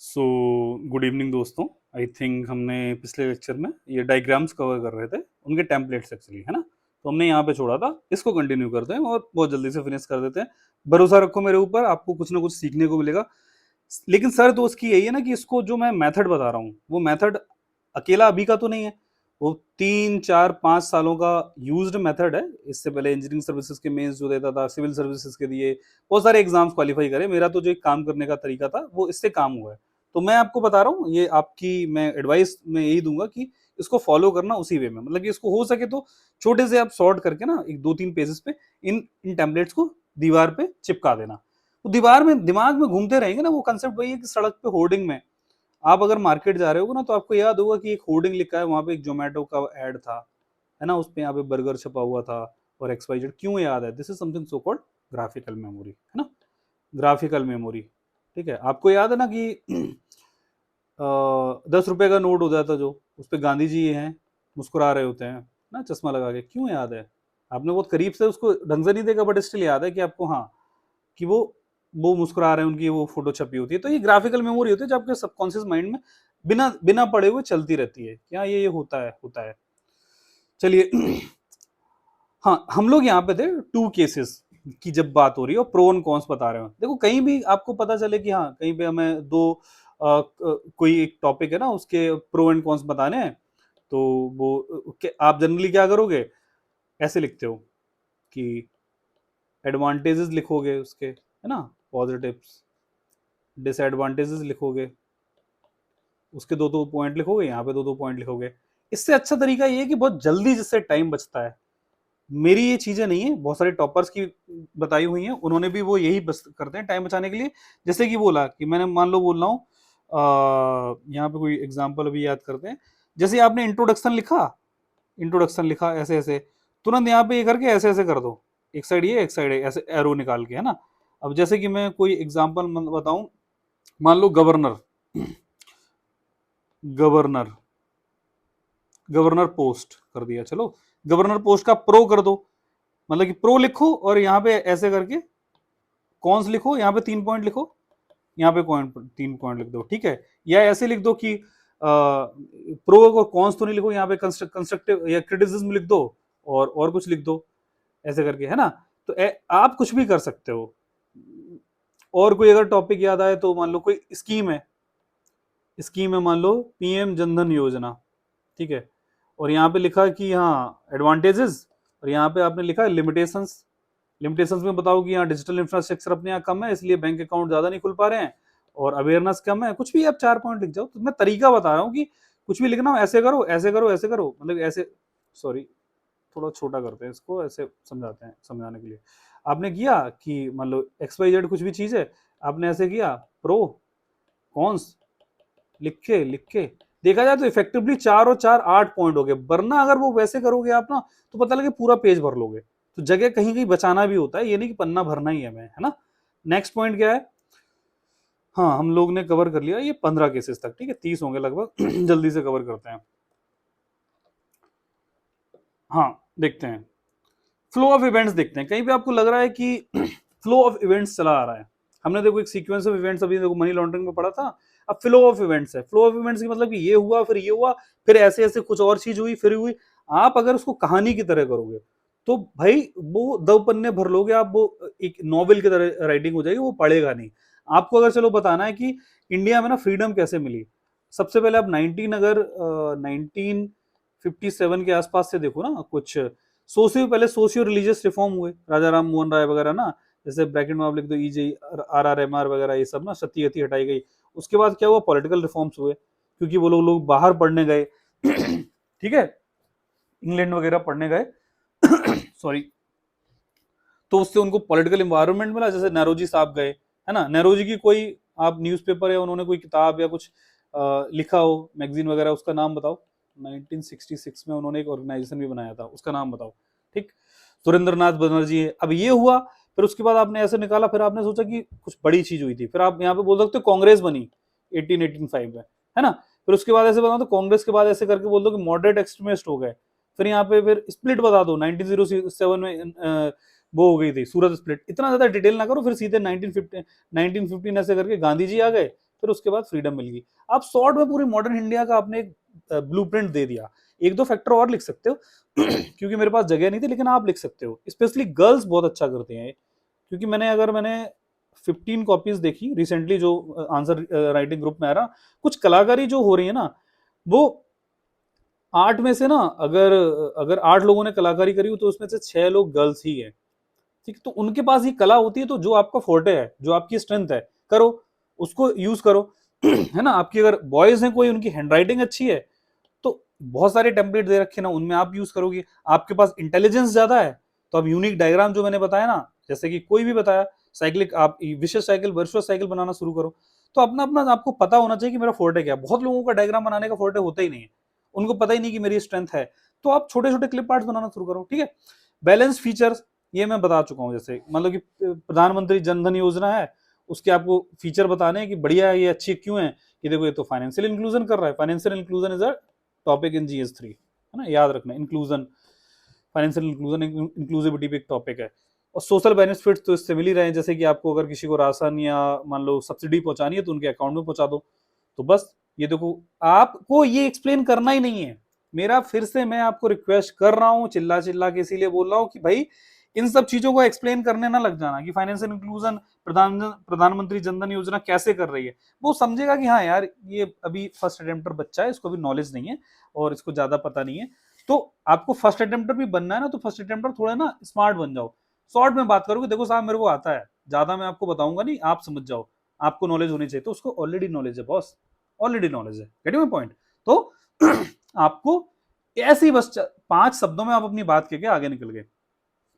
So good evening दोस्तों। I think हमने पिछले लेक्चर में ये डायग्राम्स कवर कर रहे थे, उनके टेम्पलेट्स एक्चुअली, है ना। तो हमने यहाँ पे छोड़ा था, इसको कंटिन्यू करते हैं और बहुत जल्दी से फिनिश कर देते हैं। भरोसा रखो मेरे ऊपर, आपको कुछ ना कुछ सीखने को मिलेगा। लेकिन सर तो उसकी यही है ना कि इसको जो मैं मेथड बता रहा हूँ वो मेथड अकेला अभी का तो नहीं है, वो 3 4 5 सालों का यूज्ड मेथड है। इससे पहले इंजीनियरिंग सर्विसेज के मेंस जो देता था, सिविल सर्विसेज के दिए, बहुत सारे एग्जाम्स क्वालिफाई करे। मेरा तो जो एक काम करने का तरीका था वो इससे काम हुआ है। तो मैं आपको बता रहा हूँ, ये आपकी मैं एडवाइस में यही दूंगा कि इसको फॉलो करना उसी वे में, मतलब कि इसको हो सके तो छोटे से आप सॉर्ट करके ना एक 2 3 पेजेस पे इन इन टेम्पलेट्स को दीवार पे चिपका देना। तो दीवार में दिमाग में घूमते रहेंगे ना, वो कंसेप्ट वही है कि सड़क पे होर्डिंग में आप अगर मार्केट जा रहे हो ना तो आपको याद होगा कि एक होर्डिंग लिखा है, वहां पे एक जोमेटो का एड था, है ना, उस पे यहाँ पे बर्गर छपा हुआ था और एक्स वाई जेड। क्यों याद है? This is something so called graphical memory, है ना, ग्राफिकल मेमोरी। ठीक है, आपको याद है ना कि 10 रुपए का नोट होता था जो, उस पे गांधी जी हैं, मुस्कुरा रहे होते हैं ना चश्मा लगा के। क्यों याद है? आपने बहुत करीब से उसको ढंग से नहीं देखा, बट स्टिल याद है कि आपको, हाँ, कि वो मुस्कुरा रहे हैं, उनकी वो फोटो छपी होती है। तो ये ग्राफिकल मेमोरी होती है जो आपके सबकॉन्शियस माइंड में बिना बिना पढ़े हुए चलती रहती है। क्या ये होता है। चलिए हाँ, हम लोग यहाँ पे थे टू केसेस की जब बात हो रही है और प्रो एंड कॉन्स बता रहे हो। देखो कहीं भी आपको पता चले कि हाँ कहीं पे हमें कोई एक टॉपिक है ना, उसके प्रो एंड कॉन्स बताने हैं, तो आप जनरली क्या करोगे, ऐसे लिखते हो कि एडवांटेजेस लिखोगे उसके, है ना, पॉजिटिव्स, डिसएडवांटेजेस लिखोगे, उसके 2 2 पॉइंट लिखोगे, यहाँ पे 2 2 पॉइंट लिखोगे। इससे अच्छा तरीका ये है कि बहुत जल्दी जिससे टाइम बचता है। मेरी ये चीजें नहीं है, बहुत सारे टॉपर्स की बताई हुई हैं, उन्होंने भी वो यही बस करते हैं टाइम बचाने के लिए। जैसे कि बोला कि मैंने, मान लो बोल रहा हूँ, यहाँ पे कोई एग्जांपल अभी याद करते हैं। जैसे आपने इंट्रोडक्शन लिखा ऐसे ऐसे, तुरंत यहाँ पे ये करके ऐसे ऐसे कर दो, एक साइड ये एक साइड ऐसे एरो निकाल के, है ना। अब जैसे कि मैं कोई एग्जांपल बताऊं, मान लो गवर्नर, गवर्नर गवर्नर पोस्ट कर दिया, चलो गवर्नर पोस्ट का प्रो कर दो, मतलब कि प्रो लिखो और यहाँ पे ऐसे करके कॉन्स लिखो, यहाँ पे 3 पॉइंट लिखो, यहाँ पे 3 पॉइंट लिख दो, ठीक है। या ऐसे लिख दो कि प्रो और कॉन्स तो नहीं लिखो, यहाँ पे कंस्ट्रक्टिव या क्रिटिसिज्म लिख दो और कुछ लिख दो, ऐसे करके, है ना। तो आप कुछ भी कर सकते हो। और कोई अगर टॉपिक याद आए तो मान लो कोई स्कीम है, मान लो पीएम जनधन योजना, ठीक है, और यहाँ पे लिखा कि हाँ एडवांटेजेस, और यहाँ पे आपने लिखा है लिमिटेशंस। लिमिटेशंस में बताओ कि यहाँ डिजिटल इंफ्रास्ट्रक्चर अपने यहाँ कम है, इसलिए बैंक अकाउंट ज्यादा नहीं खुल पा रहे हैं, और अवेयरनेस कम है। कुछ भी आप 4 पॉइंट लिख जाओ। तो मैं तरीका बता रहा हूँ कि कुछ भी लिखना हो, ऐसे करो ऐसे करो ऐसे करो, मतलब ऐसे, सॉरी थोड़ा छोटा करते हैं इसको, ऐसे समझाते हैं समझाने के लिए। आपने किया कि मान लो एक्स वाई जेड कुछ भी चीज है, आपने ऐसे किया, प्रो कॉन्स लिख के देखा जाए तो इफेक्टिवली 4 और 4 8 पॉइंट हो गए। वरना अगर वो वैसे करोगे आप ना, तो पता लगे पूरा पेज भर लोगे। तो जगह कहीं कहीं बचाना भी होता है, ये नहीं कि पन्ना भरना ही है हमें, है ना। नेक्स्ट पॉइंट क्या है? हाँ, हम लोग ने कवर कर लिया ये 15 केसेस तक, ठीक है, 30 होंगे लगभग जल्दी से कवर करते हैं। हाँ, देखते हैं फ्लो ऑफ इवेंट्स, देखते हैं कहीं पे आपको लग रहा है कि फ्लो ऑफ इवेंट्स चला आ रहा है। हमने देखो एक सीक्वेंस ऑफ इवेंट्स अभी देखो मनी लॉन्ड्रिंग में पढ़ा था। अब फ्लो ऑफ इवेंट्स है। फ्लो ऑफ इवेंट्स की मतलब कि ये हुआ, फिर ये हुआ, फिर ऐसे ऐसे कुछ और चीज हुई, फिर हुई। आप अगर उसको कहानी की तरह करोगे तो भाई वो 2 पन्ने भर लोगे आप, वो एक नॉवेल की तरह राइटिंग हो जाएगी, वो पढ़ेगा नहीं। आपको अगर चलो बताना है कि इंडिया में ना फ्रीडम कैसे मिली, सबसे पहले आप 1957 के आसपास से देखो ना। कुछ पहले सोशियो रिलीजियस रिफॉर्म हुए, राजा राम मोहन राय वगैरह ना, जैसे ब्रैकेट में आप लिख दो ईजे, RRMR वगैरह, ये सब ना, सती गति हटाई गई। उसके बाद क्या हुआ? पॉलिटिकल रिफॉर्म्स हुए, क्योंकि वो लोग बाहर पढ़ने गए ठीक है, इंग्लैंड वगैरह पढ़ने गए सॉरी। तो उससे उनको पॉलिटिकल इन्वायरमेंट मिला, जैसे नेहरूजी साहब गए, है ना। नेहरूजी की कोई आप न्यूज़पेपर या उन्होंने कोई किताब या कुछ लिखा हो, मैगजीन वगैरह, उसका नाम बताओ। 1966 में उन्होंने एक ऑर्गेनाइजेशन भी बनाया था, उसका नाम बताओ। ठीक, सुरेंद्रनाथ बनर्जी है। अब ये हुआ, फिर उसके बाद आपने ऐसे निकाला, फिर आपने सोचा कि कुछ बड़ी चीज हुई थी, फिर आप यहाँ पे बोल सकते हो कांग्रेस बनी 1885 में, है ना। फिर उसके बाद ऐसे बताओ तो कांग्रेस के बाद ऐसे करके बोल दो कि मॉडरेट एक्सट्रीमिस्ट हो गए। फिर यहाँ पे फिर स्प्लिट बता दो, 1907 में वो हो गई थी सूरत स्प्लिट। इतना ज्यादा डिटेल ना करो, फिर सीधे 1915 ऐसे करके गांधी जी आ गए, फिर उसके बाद फ्रीडम मिल गई। आप शॉर्ट में पूरी मॉडर्न इंडिया का आपने एक ब्लूप्रिंट दे दिया। एक दो फैक्टर और लिख सकते हो क्योंकि मेरे पास जगह नहीं थी, लेकिन आप लिख सकते हो। स्पेशली गर्ल्स बहुत अच्छा करते हैं, क्योंकि मैंने 15 कॉपीज देखी रिसेंटली जो आंसर राइटिंग ग्रुप में आ रहा, कुछ कलाकारी जो हो रही है ना, वो 8 में से ना, अगर अगर 8 लोगों ने कलाकारी करी हो तो उसमें से 6 लोग गर्ल्स ही है। ठीक, तो उनके पास ये कला होती है, तो जो आपका फोर्टे है, जो आपकी स्ट्रेंथ है, करो, उसको यूज करो है ना। आपकी अगर बॉयज हैं कोई, उनकी हैंडराइटिंग अच्छी है, तो बहुत सारे टेम्पलेट दे रखे ना, उनमें आप यूज करोगे। आपके पास इंटेलिजेंस ज्यादा है, तो आप यूनिक डायग्राम जो मैंने बताया ना, जैसे कि कोई भी बताया साइक्लिक, आप विशेष साइकिल वर्चुअस साइकिल बनाना शुरू करो। तो अपना अपना आपको पता होना चाहिए कि मेरा फोर्टे क्या है। बहुत लोगों का डायग्राम बनाने का फोर्टे होता ही नहीं है, उनको पता ही नहीं कि मेरी स्ट्रेंथ है। तो आप छोटे छोटे क्लिप आर्ट्स बनाना शुरू करो, ठीक है। बैलेंस फीचर्स ये मैं बता चुका हूँ, जैसे मतलब कि प्रधानमंत्री जनधन योजना है, उसके आपको फीचर बताने हैं कि बढ़िया है, ये अच्छी क्यों है। कि देखो, ये तो फाइनेंशियल इंक्लूजन कर रहा है। Financial inclusion is a topic in GS3, है ना, याद रखना। इंक्लूजन, फाइनेंशियल इंक्लूजन, इंक्लूसिविटी भी एक टॉपिक है। और सोशल बेनिफिट तो इससे मिल ही रहे हैं, जैसे कि आपको अगर किसी को राशन या मान लो सब्सिडी पहुंचानी है, तो उनके अकाउंट में पहुंचा दो। तो बस ये देखो, आपको ये एक्सप्लेन करना ही नहीं है। मेरा फिर से मैं आपको रिक्वेस्ट कर रहा हूं, चिल्ला चिल्ला के इसीलिए बोल रहा हूं कि भाई इन सब चीजों को एक्सप्लेन करने ना लग जाना कि फाइनेंशियल इंक्लूजन, प्रधानमंत्री जनधन योजना कैसे कर रही है। वो समझेगा कि हाँ यार, ये अभी फर्स्ट अटेम्प्टर बच्चा है, इसको अभी नॉलेज नहीं है और इसको ज्यादा पता नहीं है। तो आपको फर्स्ट अटेम्प्टर भी बनना है ना, तो फर्स्ट अटेम्प्टर थोड़ा ना स्मार्ट बन जाओ। शॉर्ट में बात करोगे, देखो साहब मेरे को आता है, ज्यादा मैं आपको बताऊंगा नहीं, आप समझ जाओ। आपको नॉलेज होनी चाहिए, तो उसको ऑलरेडी नॉलेज है बॉस, ऑलरेडी नॉलेज है। Getting my point? तो आपको ऐसे ही बस 5 शब्दों में आप अपनी बात के आगे निकल गए।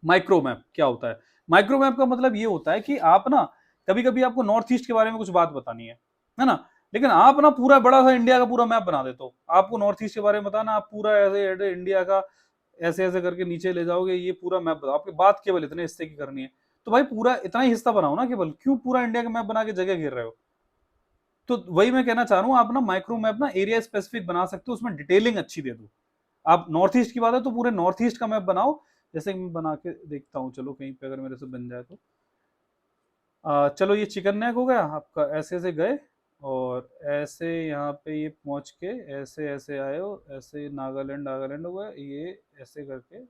माइक्रो मैप क्या होता है? माइक्रो मैप का मतलब ये होता है कि आप ना, कभी कभी आपको नॉर्थ ईस्ट के बारे में कुछ बात बतानी है ना, लेकिन आप ना पूरा बड़ा सा इंडिया का पूरा मैप बना देते हो। आपको नॉर्थ ईस्ट के बारे में बताना, आप पूरा ऐसे इंडिया का ऐसे ऐसे करके नीचे ले जाओगे, ये पूरा मैप बताओ। आपकी बात केवल इतने हिस्से की करनी है, तो भाई पूरा इतना ही हिस्सा बनाओ ना, केवल क्यों पूरा इंडिया का मैप बना के जगह घेर रहे हो। तो वही मैं कहना चाह रहा हूँ, आप ना माइक्रो मैप ना एरिया स्पेसिफिक बना सकते हो, उसमें डिटेलिंग अच्छी दे दो। आप नॉर्थ ईस्ट की बात है तो पूरे नॉर्थ ईस्ट का मैप बनाओ। जैसे मैं बना के देखता हूँ, चलो कहीं पे अगर मेरे से बन जाए तो। चलो ये चिकन नेक हो गया आपका, ऐसे ऐसे गए और ऐसे यहाँ पे ये पहुंच के ऐसे ऐसे आए हो, ऐसे नागालैंड नागालैंड हो गया ये, ऐसे करके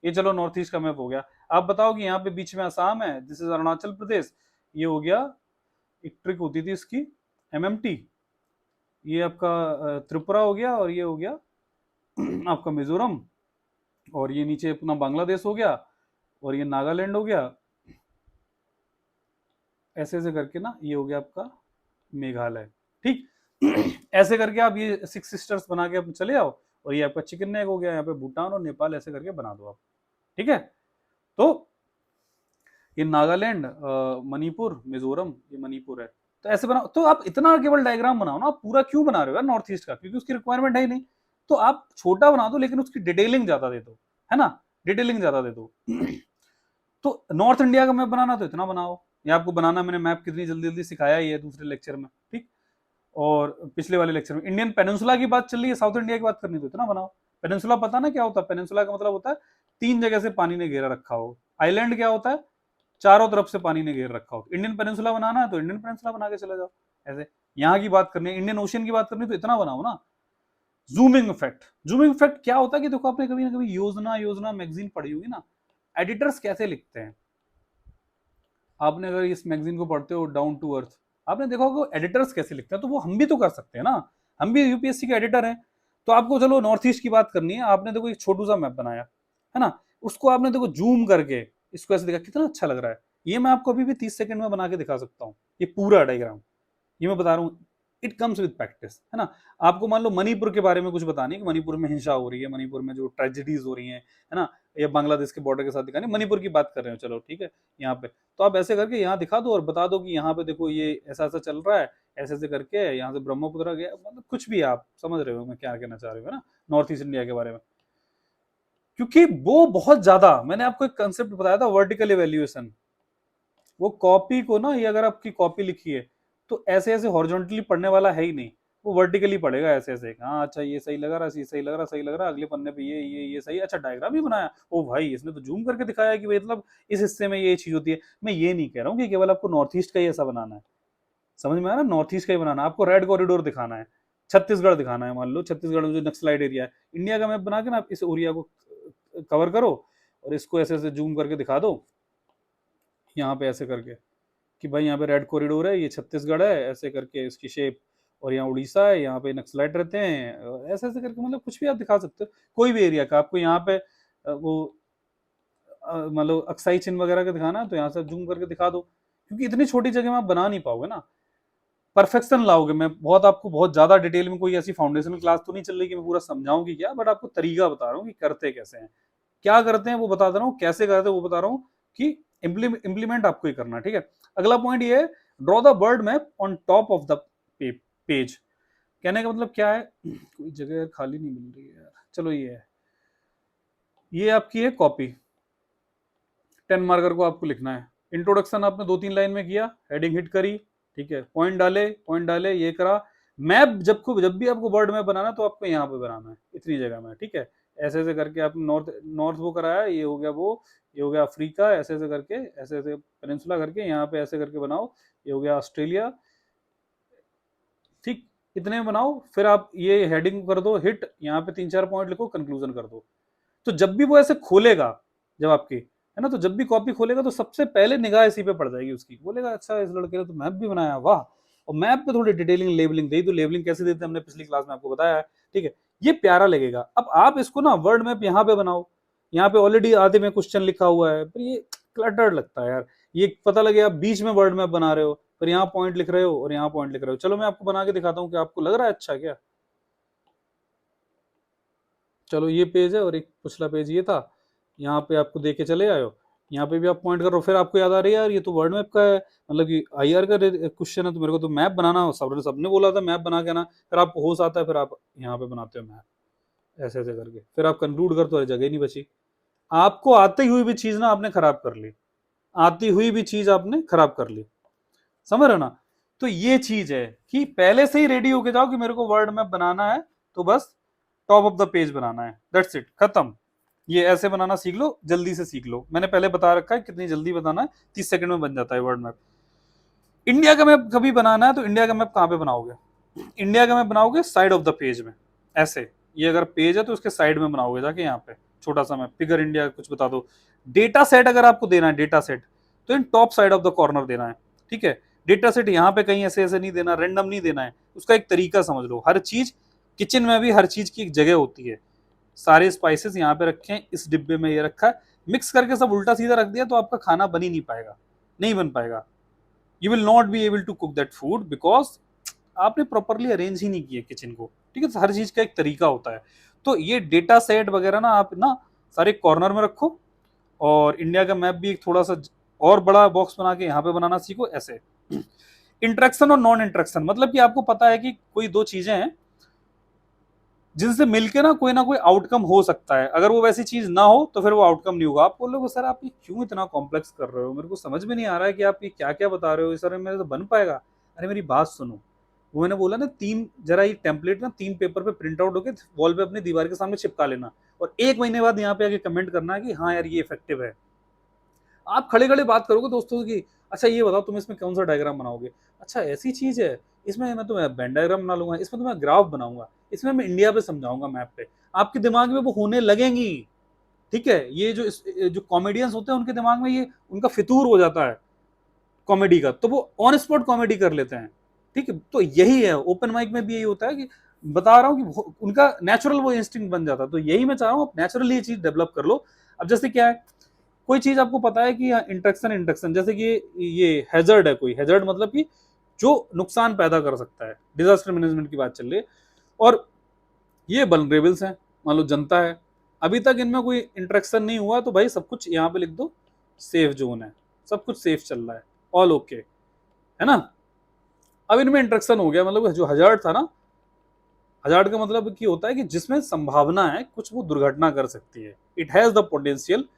ये चलो नॉर्थ ईस्ट का मैप हो गया। आप बताओ कि यहाँ पे बीच में असम है, दिस इज अरुणाचल प्रदेश, ये हो गया। एक ट्रिक होती थी इसकी, MMT। ये आपका त्रिपुरा हो गया, और ये हो गया आपका मिजोरम, और ये नीचे अपना बांग्लादेश हो गया, और ये नागालैंड हो गया। ऐसे ऐसे करके ना ये हो गया आपका मेघालय। ठीक ऐसे करके आप ये 6 सिस्टर्स बना के आप चले आओ, और ये आपका चिकन नेक हो गया। यहाँ पे भूटान और नेपाल ऐसे करके बना दो आप, ठीक है। तो ये नागालैंड, मणिपुर, मिजोरम, ये मणिपुर है। तो ऐसे बनाओ। तो आप इतना केवल डायग्राम बनाओ ना, आप पूरा क्यों बना रहे हो यार नॉर्थ ईस्ट का, क्योंकि उसकी रिक्वायरमेंट है ही नहीं। तो आप छोटा बना दो, लेकिन उसकी डिटेलिंग ज्यादा दे दो, है ना, डिटेलिंग ज्यादा दे दो। तो नॉर्थ इंडिया का मैप बनाना तो इतना बनाओ। ये आपको बनाना मैंने मैप कितनी जल्दी जल्दी सिखाया ही है दूसरे लेक्चर में, ठीक। और पिछले वाले लेक्चर में इंडियन पेनिनसुला की बात चल रही है, साउथ इंडिया की बात करनी तो इतना बनाओ। पेनिनसुला पता ना क्या होता है? पेनिनसुला का मतलब होता है 3 जगह से पानी ने घेरा रखा हो। आइलैंड क्या होता है? चारों तरफ से पानी ने घेर रखा हो। इंडियन पेनिनसुला बनाना है तो इंडियन पेनिनसुला बना के चले जाओ। ऐसे यहाँ की बात करनी है, इंडियन ओशियन की बात करनी है तो इतना बनाओ ना। जूमिंग इफेक्ट, जूमिंग इफेक्ट क्या होता है कि देखो, आपने कभी ना कभी योजना योजना मैगजीन पढ़ी होगी ना, एडिटर्स कैसे लिखते हैं। आपने अगर इस मैगजीन को पढ़ते हो डाउन टू अर्थ, आपने देखा होगा एडिटर्स कैसे लिखते हैं, तो वो हम भी तो कर सकते हैं ना। हम भी UPSC के एडिटर हैं। तो आपको चलो नॉर्थ ईस्ट की बात करनी है, आपने देखो एक छोटू सा मैप बनाया, है ना, उसको आपने देखो जूम करके इसको ऐसे देखा, कितना अच्छा लग रहा है। ये मैं आपको अभी भी 30 सेकंड में बना के दिखा सकता हूँ, ये पूरा डायग्राम। ये मैं बता रहा हूँ, इट कम्स विद प्रैक्टिस, है ना। आपको मान लो मणिपुर के बारे में कुछ बतानी है कि मणिपुर में हिंसा हो रही है, मणिपुर में जो ट्रेजेडीज हो रही है ना, या बांग्लादेश के बॉर्डर के साथ दिखानी, मणिपुर की बात कर रहे हो, चलो ठीक है। यहाँ पे तो आप ऐसे करके यहाँ दिखा दो और बता दो कि यहाँ पे देखो ये ऐसा ऐसा चल रहा है, ऐसे ऐसे करके यहाँ से ब्रह्मपुत्र गया, मतलब कुछ भी आप समझ रहे हो मैं क्या कहना चाह रही हूँ, है ना, नॉर्थ ईस्ट इंडिया के बारे में। क्योंकि वो बहुत ज्यादा, मैंने आपको एक कंसेप्ट बताया था, वर्टिकल इवेल्युएशन। वो कॉपी को ना, ये अगर आपकी कॉपी लिखी है तो ऐसे ऐसे हॉरिजॉन्टली पढ़ने वाला है ही नहीं, वो वर्टिकली पढ़ेगा ऐसे ऐसे। हाँ अच्छा, ये सही लग रहा है, ये सही लग रहा है, सही लग रहा है, अगले पन्ने पे ये सही, अच्छा डायग्राम भी बनाया, ओ भाई इसने तो जूम करके दिखाया कि भाई मतलब इस हिस्से में ये चीज होती है। मैं ये नहीं कह रहा हूँ कि केवल आपको नॉर्थ ईस्ट का ही ऐसा बनाना है, समझ में आया ना, नॉर्थ ईस्ट का ही बनाना, आपको रेड कॉरिडोर दिखाना है, छत्तीसगढ़ दिखाना है, मान लो छत्तीसगढ़ में जो नक्सलाइट एरिया है, इंडिया का मैप बना के ना आप इस एरिया को कवर करो और इसको ऐसे ऐसे जूम करके दिखा दो, यहाँ पे ऐसे करके कि भाई यहाँ पे रेड कॉरिडोर है, ये छत्तीसगढ़ है, ऐसे करके इसकी शेप, और यहाँ उड़ीसा है, यहाँ पे नक्सलाइट रहते हैं, ऐसे ऐसे करके मतलब कुछ भी आप दिखा सकते हो, कोई भी एरिया का। आपको यहाँ पे वो मतलब अक्साई चिन्ह वगैरह का दिखाना है तो यहाँ से जूम करके दिखा दो, क्योंकि इतनी छोटी जगह में आप बना नहीं पाओगे ना, परफेक्शन लाओगे। मैं बहुत आपको बहुत ज्यादा डिटेल में कोई ऐसी फाउंडेशनल क्लास तो नहीं चल रही कि मैं पूरा समझाऊं कि क्या, बट आपको तरीका बता रहा हूँ कि करते कैसे हैं, क्या करते हैं वो बता रहा हूँ, कैसे करते हैं वो बता रहा हूँ, कि इम्प्लीमेंट आपको ही करना है, ठीक है। अगला पॉइंट ये है, draw the bird map on top of the page. कहने का मतलब क्या है, कोई जगह खाली नहीं मिल रही है यार, चलो ये है, ये आपकी है कॉपी, 10 मार्कर को आपको लिखना है। इंट्रोडक्शन आपने 2-3 लाइन में किया, हेडिंग हिट करी, ठीक है, पॉइंट डाले, ये करा। मैप जब भी आपको वर्ड मैप बनाना तो आपको यहाँ पे बनाना है, इतनी जगह में, ठीक है। ऐसे ऐसे करके आपने नॉर्थ नॉर्थ वो कराया, ये हो गया वो, ये हो गया अफ्रीका, ऐसे ऐसे करके, ऐसे ऐसे पेनिनसुला करके यहाँ पे ऐसे करके बनाओ, ये हो गया ऑस्ट्रेलिया, ठीक, इतने बनाओ। फिर आप ये हेडिंग कर दो हिट, यहाँ पे 3-4 पॉइंट लिखो, कंक्लूजन कर दो। तो जब भी वो ऐसे खोलेगा, जब आपकी है ना, तो जब भी कॉपी खोलेगा तो सबसे पहले निगाह इसी पे पड़ जाएगी उसकी, बोलेगा अच्छा इस लड़के ने तो मैप भी बनाया, वाह। और मैप पे थोड़ी डिटेलिंग लेबलिंग दे, तो लेबलिंग कैसे देते हैं हमने पिछली क्लास में आपको बताया है, ठीक है। ये प्यारा लगेगा। अब आप इसको ना वर्ड मैप यहाँ पे बनाओ, यहाँ पे ऑलरेडी आधे में क्वेश्चन लिखा हुआ है, फिर ये क्लटर्ड लगता है यार। ये पता लगे आप बीच में वर्ड मैप बना रहे हो, फिर यहाँ पॉइंट लिख रहे हो और यहाँ पॉइंट लिख रहे हो। चलो मैं आपको बना के दिखाता हूँ कि आपको लग रहा है अच्छा क्या। चलो ये पेज है और एक पिछला पेज ये था, यहाँ पे आपको देखे चले आयो, यहाँ पे भी आप पॉइंट करो, फिर आपको याद आ रही है यार ये तो वर्ड मैप का है, मतलब कि आईआर का क्वेश्चन है, तो मेरे को तो मैप बनाना हो, सबने बोला था मैप बना के ना, फिर आपको होश आता है, फिर आप यहाँ पे बनाते हो मैप, ऐसे ऐसे करके, फिर आप कंक्लूड कर, तो जगह नहीं बची। आपको आती हुई भी चीज ना आपने खराब कर ली, आती हुई भी चीज आपने खराब कर ली, समझ रहे हो ना। तो ये चीज है कि पहले से ही रेडी होके जाओ कि मेरे को वर्ड मैप बनाना है, तो बस टॉप ऑफ द पेज बनाना है, दैट्स इट, खत्म। ये ऐसे बनाना सीख लो, जल्दी से सीख लो, मैंने पहले बता रखा है कितनी जल्दी बताना है, 30 सेकंड में बन जाता है वर्ड मैप। इंडिया का मैप कभी बनाना है तो इंडिया का मैप कहाँ पे बनाओगे, इंडिया का मैप बनाओगे साइड ऑफ द पेज में, ऐसे, ये अगर पेज है तो उसके साइड में बनाओगे जाके, यहाँ पे छोटा सा मैप, फिगर इंडिया कुछ बता दो। डेटा सेट अगर आपको देना है, डेटा सेट तो in top side of the corner देना है, ठीक है। डेटा सेट यहाँ पे कहीं ऐसे ऐसे नहीं देना, रेंडम नहीं देना है, उसका एक तरीका समझ लो। हर चीज, किचन में भी हर चीज की एक जगह होती है, सारे स्पाइसेस यहाँ पे रखे हैं, इस डिब्बे में ये रखा है, मिक्स करके सब उल्टा सीधा रख दिया तो आपका खाना बन ही नहीं पाएगा, नहीं बन पाएगा। You will not be able to cook that food, because आपने प्रॉपरली अरेंज ही नहीं किया किचन को, ठीक है। तो हर चीज का एक तरीका होता है। तो ये डेटा सेट वगैरह ना आप ना सारे कॉर्नर में रखो, और इंडिया का मैप भी एक थोड़ा सा और बड़ा बॉक्स बना के यहाँ पे बनाना सीखो, ऐसे। इंटरेक्शन और नॉन इंटरेक्शन, मतलब कि आपको पता है कि कोई दो चीजें हैं जिनसे मिलके ना कोई आउटकम हो सकता है, अगर वो वैसी चीज ना हो तो फिर वो आउटकम नहीं होगा। आप बोलोगे सर आप ये क्यों इतना कॉम्प्लेक्स कर रहे हो, मेरे को समझ में नहीं आ रहा है कि आप ये क्या क्या बता रहे हो, सर मेरे तो बन पाएगा। अरे मेरी बात सुनो, वो मैंने बोला ना, तीन जरा ये टेम्पलेट ना 3 पेपर पे प्रिंट आउट होके वॉल पे अपनी दीवार के सामने चिपका लेना, और 1 महीने बाद यहाँ पे आके कमेंट करना कि हाँ यार ये इफेक्टिव है। आप खड़े खड़े बात करोगे दोस्तों की, अच्छा ये बताओ तुम इसमें कौन सा डायग्राम बनाओगे, अच्छा ऐसी चीज है, इसमें मैं तुम्हें वेन डायग्राम बना लूंगा, इसमें तुम्हें ग्राफ बनाऊंगा, इसमें मैं इंडिया पे समझाऊंगा मैप पे, आपके दिमाग में वो होने लगेंगी, ठीक है। ये जो कॉमेडियंस होते हैं उनके दिमाग में ये उनका फितूर हो जाता है कॉमेडी का, तो वो ऑन स्पॉट कॉमेडी कर लेते हैं, ठीक है। तो यही है, ओपन माइक में भी यही होता है कि बता रहा हूँ कि उनका नेचुरल वो इंस्टिंक्ट बन जाता है। तो यही मैं चाह रहा हूँ आप नेचुरली ये चीज डेवलप कर लो। अब जैसे क्या है, कोई चीज आपको पता है कि इंटरेक्शन इंटरेक्शन, जैसे कि ये हैजर्ड है, कोई हैजर्ड मतलब कि जो नुकसान पैदा कर सकता है, डिजास्टर मैनेजमेंट की बात चल रही है, और ये वल्नरेबल्स हैं, मान लो जनता है, अभी तक इनमें कोई इंटरेक्शन नहीं हुआ, तो भाई सब कुछ यहाँ पे लिख दो सेफ जोन है, सब कुछ सेफ चल रहा है, ऑल ओके, है ना। अब इनमें इंटरेक्शन हो गया, मतलब जो हजार्ड था ना, हजार्ड का मतलब की होता है कि जिसमें संभावना है कुछ वो दुर्घटना कर सकती है, it has the potential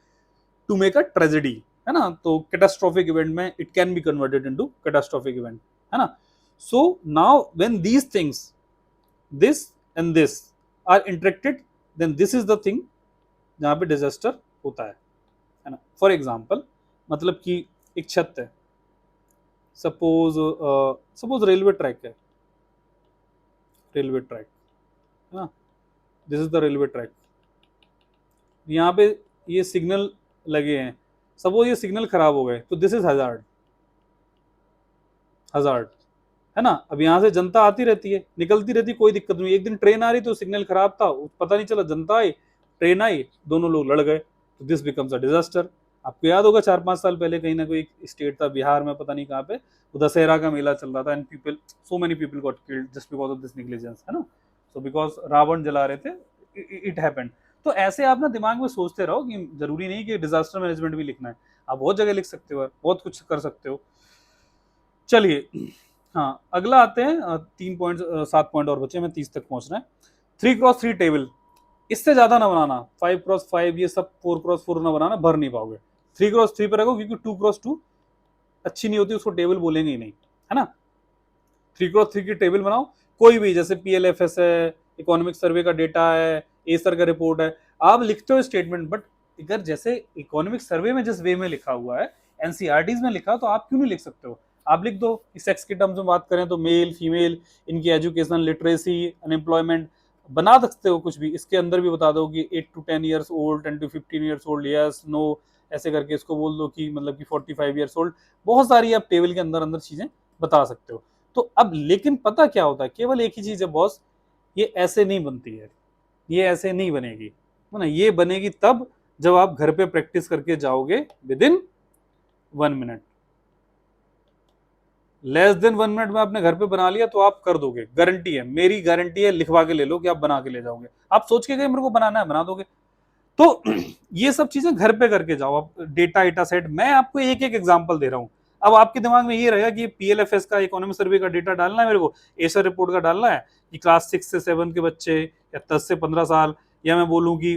to make a tragedy, है ना। तो कैटास्ट्रोफिक इवेंट में it can be converted into catastrophic event, है ना। So now when these things, this and this are interacted, then this is the thing जहां पे disaster होता है ना। फॉर एग्जाम्पल, मतलब कि एक छत है, सपोज रेलवे ट्रैक है, रेलवे ट्रैक है ना, this is the railway track, यहाँ पे ये सिग्नल लगे हैं, सपोज ये सिग्नल खराब हो गए तो दिस इज हजार्ड, हजार्ड है ना। अब यहाँ से जनता आती रहती है, निकलती रहती, कोई दिक्कत नहीं। एक दिन ट्रेन आ रही तो सिग्नल खराब था, पता नहीं चला, जनता आई, ट्रेन आई, दोनों लोग लड़ गए, तो दिस बिकम्स अ डिजास्टर। आपको याद होगा 4-5 साल पहले कहीं ना कोई एक स्टेट था बिहार में, पता नहीं कहाँ पे, वो दशहरा का मेला चल रहा था, and people, so many people got killed just because of this negligence, है ना। सो बिकॉज रावण जला रहे थे, इट हैपेंड। तो ऐसे आप ना दिमाग में सोचते रहो कि जरूरी नहीं कि डिजास्टर मैनेजमेंट भी लिखना है, आप बहुत जगह लिख सकते हो, बहुत कुछ कर सकते हो। चलिए, हाँ अगला आते हैं, 3 पॉइंट, 7 पॉइंट और बचे, हमें 30 तक पहुंचना है। 3x3 टेबल, इससे ज्यादा ना बनाना, 5x5 ये सब 4x4 ना बनाना, भर नहीं पाओगे। 3x3 पे रखो, क्योंकि 2x2 अच्छी नहीं होती, उसको टेबल बोलेंगे ही नहीं, है ना। 3x3 की टेबल बनाओ, कोई भी, जैसे PLFS है, इकोनॉमिक सर्वे का डेटा है, एसर का रिपोर्ट है, आप लिखते हो स्टेटमेंट, बट अगर जैसे इकोनॉमिक सर्वे में जिस वे में लिखा हुआ है, एनसीईआरटीज में लिखा, तो आप क्यों नहीं लिख सकते हो। आप लिख दो कि सेक्स के टर्म्स में बात करें तो मेल फीमेल, इनकी एजुकेशन, लिटरेसी, अनएम्प्लॉयमेंट, बना सकते हो कुछ भी, इसके अंदर भी बता दो कि 8 to 10 years old, 10 to 15 years old, yes no, ऐसे करके इसको बोल दो कि मतलब कि 45 ईयर्स ओल्ड, बहुत सारी आप टेबल के अंदर अंदर चीजें बता सकते हो। तो अब लेकिन पता क्या होता है, केवल एक ही चीज है बॉस, ये ऐसे नहीं बनती है, ये ऐसे नहीं बनेगी, है ना। ये बनेगी तब जब आप घर पे प्रैक्टिस करके जाओगे with in 1 minute, less than 1 minute में आपने घर पे बना लिया तो आप कर दोगे, गारंटी है, मेरी गारंटी है, लिखवा के ले लो कि आप बना के ले जाओगे। आप सोच के गए मेरे को बनाना है, बना दोगे। तो ये सब चीजें घर पे करके जाओ आप। डेटा सेट, मैं आपको एक एक एग्जांपल दे रहा हूं। अब आपके दिमाग में ये रहेगा कि PLFS का, इकोनॉमिक सर्वे का डेटा डालना है मेरे को, एसर रिपोर्ट का डालना है, कि क्लास 6 से 7 के बच्चे या 10 से 15 साल, या मैं बोलूं कि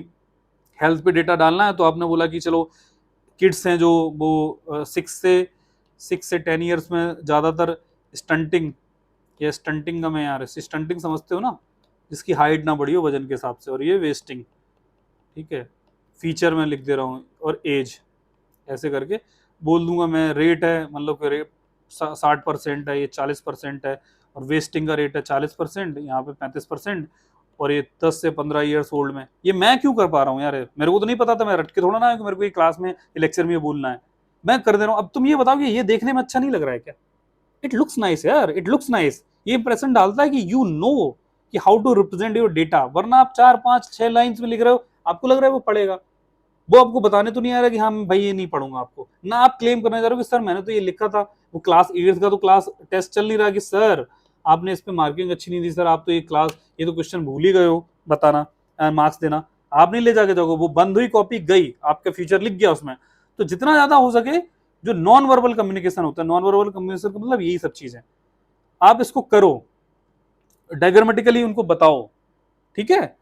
हेल्थ पे डेटा डालना है, तो आपने बोला कि चलो किड्स हैं जो वो 6 से 10 ईयर्स में ज्यादातर स्टंटिंग, या स्टंटिंग का मैं यार, स्टंटिंग समझते हो ना, जिसकी हाइट ना बढ़ी हो वजन के हिसाब से, और ये वेस्टिंग, ठीक है, फीचर में लिख दे रहा हूँ, और एज, ऐसे करके बोल दूंगा मैं। रेट है, मतलब कि रेट 60% है, ये 40% है, और वेस्टिंग का रेट है 40%, यहाँ पे 35%, और ये 10 से 15 ईयर्स ओल्ड में। ये मैं क्यों कर पा रहा हूँ यार, मेरे को तो नहीं पता था, मैं रट के थोड़ा ना है कि मेरे को ये क्लास में लेक्चर में ये बोलना है, मैं कर दे रहा हूँ। अब तुम ये बताओ कि ये देखने में अच्छा नहीं लग रहा है क्या? इट लुक्स नाइस यार, इट लुक्स नाइस, ये इंप्रेशन डालता है कि यू नो कि how to represent your data. वरना आप 4-5-6 लाइन्स में लिख रहे हो, आपको लग रहा है वो पढ़ेगा, वो आपको बताने तो नहीं आ रहा कि हाँ भाई ये नहीं पढ़ूंगा आपको ना, आप क्लेम करने जा रहे हो कि सर मैंने तो ये लिखा था, वो क्लास 8 का तो क्लास टेस्ट चल नहीं रहा कि सर आपने इस पे मार्किंग अच्छी नहीं दी, सर आप तो ये क्लास, ये तो क्वेश्चन भूल ही गए हो बताना, मार्क्स देना। आप नहीं ले जाके जाओगे, वो बंद हुई कॉपी गई, आपका फ्यूचर लिख गया उसमें। तो जितना ज्यादा हो सके, जो नॉन वर्बल कम्युनिकेशन होता है, नॉन वर्बल कम्युनिकेशन का मतलब यही सब चीजें, आप इसको करो, डायग्रामेटिकली उनको बताओ, ठीक है।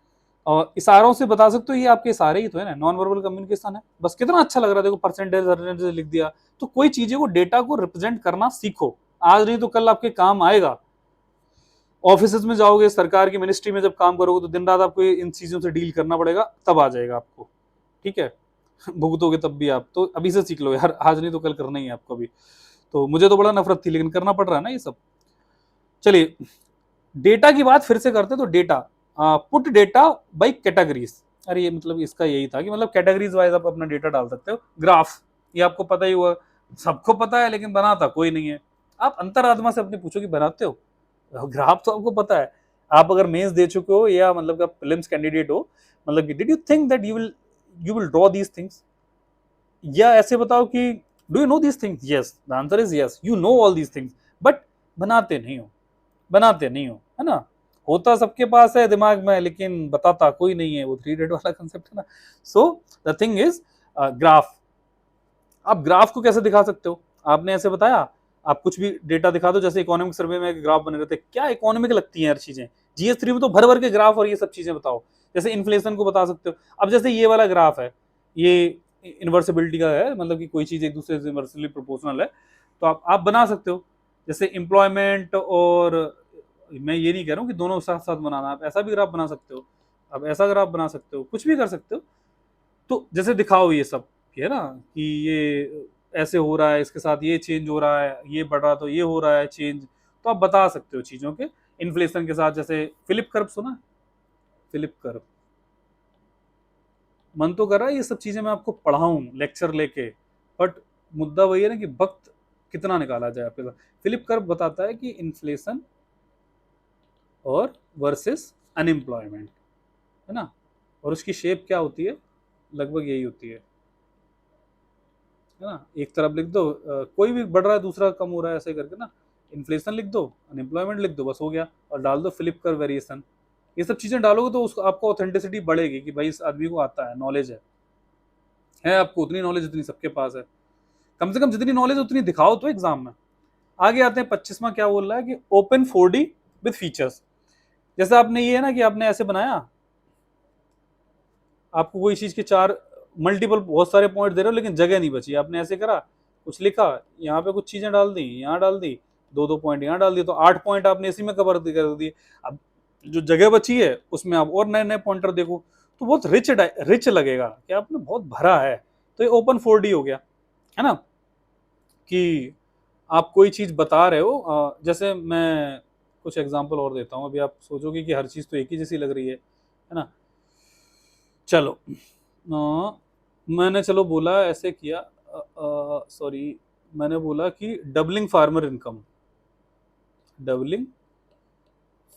और इशारों से बता सकते हो, ये आपके इशारे ही तो है ना, नॉन वर्बल कम्युनिकेशन है। बस कितना अच्छा लग रहा है, देखो परसेंटेज लिख दिया। तो कोई चीजें को, डेटा को रिप्रेजेंट करना सीखो, आज नहीं तो कल आपके काम आएगा। ऑफिस में जाओगे, सरकार की मिनिस्ट्री में जब काम करोगे, तो दिन रात आपको इन चीजों से डील करना पड़ेगा, तब आ जाएगा आपको, ठीक है। भुगतोगे तब भी आप, तो अभी से सीख लो यार, आज नहीं तो कल करना ही है आपको भी। तो मुझे तो बड़ा नफरत थी, लेकिन करना पड़ रहा है ना ये सब। चलिए, डेटा की बात फिर से करते, तो data, put data bye categories. अरे ये मतलब इसका यही था कि मतलब कैटेगरीज वाइज आप अपना डेटा डाल सकते हो। ग्राफ, ये आपको पता ही हुआ, सबको पता है, लेकिन बनाता कोई नहीं है। आप अंतरात्मा से अपने पूछो कि बनाते हो ग्राफ, तो आपको पता है। आप अगर मेंस दे चुके हो, या मतलब आप प्रीलिम्स कैंडिडेट हो, मतलब did you think that you will draw these things, या ऐसे बताओ कि do you know these things, yes, the answer is yes, you know all these things, but बनाते नहीं हो, बनाते नहीं हो, है ना। होता सबके पास है दिमाग में, लेकिन बताता कोई नहीं है, वो 3 डेट वाला कंसेप्ट है ना। So the thing is, graph, आप ग्राफ को कैसे दिखा सकते हो, आपने ऐसे बताया, आप कुछ भी डेटा दिखा दो, जैसे इकोनॉमिक सर्वे में ग्राफ बने रहते, क्या इकोनॉमिक लगती है यार चीजें, GS3 में तो भर भर के ग्राफ और ये सब चीजें बताओ। जैसे इन्फ्लेशन को बता सकते हो। अब जैसे ये वाला ग्राफ है, ये इन्वर्सिबिलिटी का है, मतलब कि कोई चीज एक दूसरे से इन्वर्सली प्रोपोर्शनल है, तो आप बना सकते हो। जैसे एम्प्लॉयमेंट, और मैं ये नहीं कह रहा हूँ कि दोनों साथ साथ बनाना, आप ऐसा भी ग्राफ बना सकते हो, आप ऐसा ग्राफ बना सकते हो, कुछ भी कर सकते हो। तो जैसे दिखाओ ये सब, है ना, कि ये ऐसे हो रहा है, इसके साथ ये चेंज हो रहा है, ये बढ़ रहा तो ये हो रहा है चेंज, तो आप बता सकते हो चीजों के इन्फ्लेशन के साथ। जैसे फिलिप कर्व सुना है? फिलिप कर्व, मन तो कर रहा है ये सब चीजें मैं आपको पढ़ाऊं लेक्चर लेके, बट मुद्दा वही है ना कि वक्त कितना निकाला जाए आपके साथ। फिलिप कर्व बताता है कि इन्फ्लेशन और वर्सेस अनएम्प्लॉयमेंट, है ना, और उसकी शेप क्या होती है, लगभग यही होती है ना। एक तरफ लिख दो कोई भी बढ़ रहा है दूसरा कम हो रहा है ऐसे करके ना, इन्फ्लेशन लिख दो, अनएम्प्लॉयमेंट लिख दो, बस हो गया, और डाल दो फिलिप कर्व वेरिएशन। ये सब चीजें डालोगे तो उसको आपको ऑथेंटिसिटी बढ़ेगी कि भाई इस आदमी को आता है, नॉलेज है आपको उतनी नॉलेज जितनी सबके पास है, कम से कम जितनी नॉलेज उतनी दिखाओ तो एग्जाम में। आगे आते हैं 25वां, क्या बोल रहा है कि ओपन 4D विद फीचर्स। जैसे आपने ये है ना कि आपने ऐसे बनाया, आपको कोई चीज के चार मल्टीपल बहुत सारे पॉइंट दे रहे हो लेकिन जगह नहीं बची, आपने ऐसे करा, कुछ लिखा, यहाँ पे कुछ चीजें डाल दी, यहाँ डाल दी, दो दो पॉइंट यहाँ डाल दिए, तो 8 पॉइंट आपने इसी में कवर कर दिए। अब जो जगह बची है उसमें आप और नए नए पॉइंटर देखो, तो बहुत रिच लगेगा कि आपने बहुत भरा है। तो ये ओपन 4D हो गया, है ना, कि आप कोई चीज बता रहे हो। जैसे मैं कुछ एग्जांपल और देता हूँ, अभी आप सोचोगे कि हर चीज तो एक ही जैसी लग रही है ना। चलो मैंने चलो बोला ऐसे किया, सॉरी, मैंने बोला कि doubling farmer income, doubling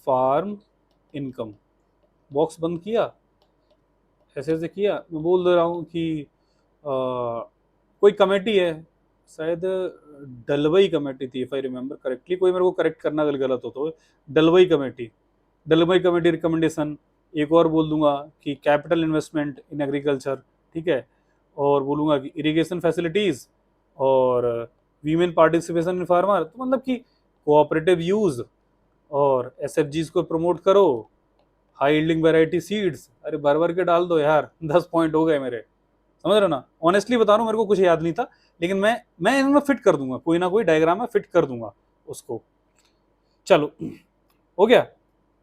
farm income, box बंद किया, ऐसे ऐसे किया, मैं बोल दे रहा हूँ कि कोई कमेटी है, शायद डलवई कमेटी थी इफ आई रिमेम्बर करेक्टली, कोई मेरे को करेक्ट करना अगर गलत हो तो, डलवई कमेटी, डलवई कमेटी रिकमेंडेशन। एक और बोल दूंगा कि कैपिटल इन्वेस्टमेंट इन एग्रीकल्चर, ठीक है, और बोलूंगा कि इरिगेशन फैसिलिटीज, और वीमेन पार्टिसिपेशन इन फार्मर, तो मतलब कि कोऑपरेटिव यूज, और एसएफजीज को प्रमोट करो, हाई यील्डिंग वैरायटी सीड्स, अरे भर भर के डाल दो यार, 10 पॉइंट हो गए मेरे, समझ रहे हो ना। ऑनेस्टली बता रहा हूँ, मेरे को कुछ याद नहीं था, लेकिन मैं इनमें फिट कर दूंगा, कोई ना कोई डायग्राम में फिट कर दूंगा उसको। चलो हो गया,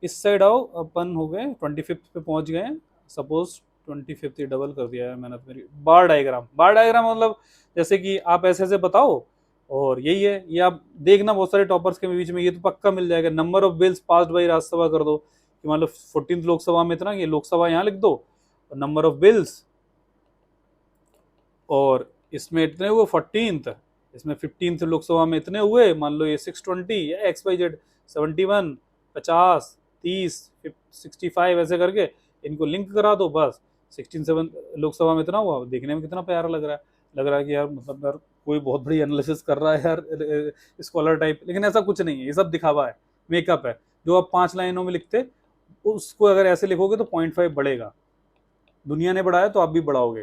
इस साइड आओ, अपन हो गए 25 पे पहुंच गए हैं, सपोज 25 ही डबल कर दिया है मैंने तो। मेरी बार डायग्राम, बार डायग्राम मतलब जैसे कि आप ऐसे ऐसे बताओ, और यही है, ये आप देखना बहुत सारे टॉपर्स के बीच में ये तो पक्का मिल जाएगा। Number of bills passed by Rajya Sabha कर दो, कि मतलब 14th लोकसभा में इतना, ये लोकसभा यहाँ लिख दो, और नंबर ऑफ बिल्स, और इसमें इतने हुए 14th, इसमें 15th लोकसभा में इतने हुए, मान लो ये 620 या XYZ 71 50 30 65 ऐसे करके इनको लिंक करा दो, बस 16 लोकसभा में इतना हुआ। देखने में कितना प्यारा लग रहा है, लग रहा है कि यार मतलब यार कोई बहुत बड़ी एनालिसिस कर रहा है यार, स्कॉलर टाइप, लेकिन ऐसा कुछ नहीं है, ये सब दिखावा है, मेकअप है। जो आप 5 लाइनों में लिखते उसको अगर ऐसे लिखोगे तो 0.5 बढ़ेगा, दुनिया ने बढ़ाया तो आप भी बढ़ाओगे।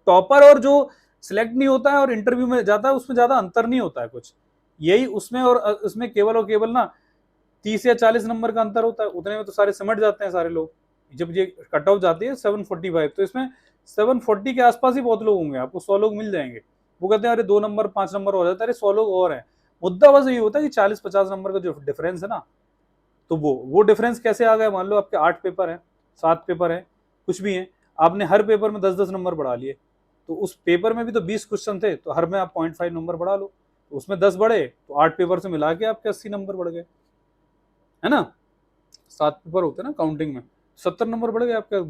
टॉपर और जो सिलेक्ट नहीं होता है और इंटरव्यू में जाता है उसमें ज्यादा अंतर नहीं होता है कुछ, यही उसमें और उसमें केवल और केवल ना 30 या 40 नंबर का अंतर होता है, उतने में तो सारे सिमट जाते हैं सारे लोग। जब ये कट ऑफ जाती है 745, तो इसमें 740 के आसपास ही बहुत लोग होंगे, आपको 100 लोग मिल जाएंगे। वो कहते हैं अरे 2 नंबर 5 नंबर हो जाता है, अरे 100 लोग और हैं। मुद्दा बस ये होता है कि 40-50 नंबर का जो डिफरेंस है ना, तो वो डिफरेंस कैसे आ गया। मान लो आपके 8 पेपर है, 7 पेपर है, कुछ भी है, आपने हर पेपर में 10-10 नंबर बढ़ा लिए, तो उस पेपर में भी तो 20 क्वेश्चन थे, तो हर में आप 0.5 नंबर बढ़ा लो, तो उसमें 10 बढ़े, तो 8 पेपर से मिला के आपके 80 नंबर बढ़ गए, है ना। 7 पेपर होते हैं ना काउंटिंग में, 70 नंबर बढ़ गए आपके,